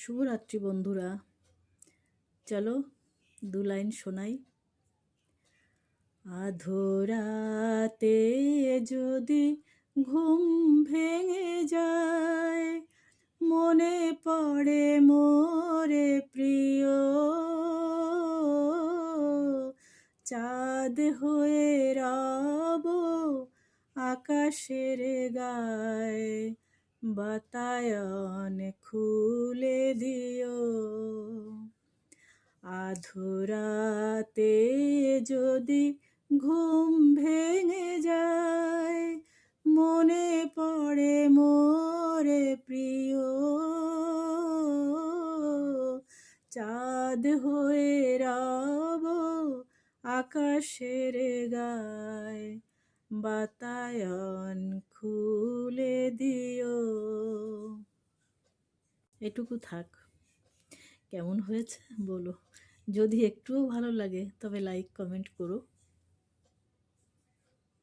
শুভরাত্রি বন্ধুরা। চলো 2 লাইন শোনাই। আধোরাতে যদি ঘুম ভেঙে যায়, মনে পড়ে মোরে প্রিয়, চাঁদ হয়ে রব আকাশের গায়ে, বাতায়ন খুলে দিও। আধোরাতে যদি ঘুম ভেঙে যায়, মনে পড়ে মোরে প্রিয়, চাঁদ হয়ে রব আকাশের গায়ে, বাতায়ন খুলে দিও। এটুকু থাক। কেমন হয়েছে বলো। যদি একটুও ভালো লাগে তবে লাইক কমেন্ট করো।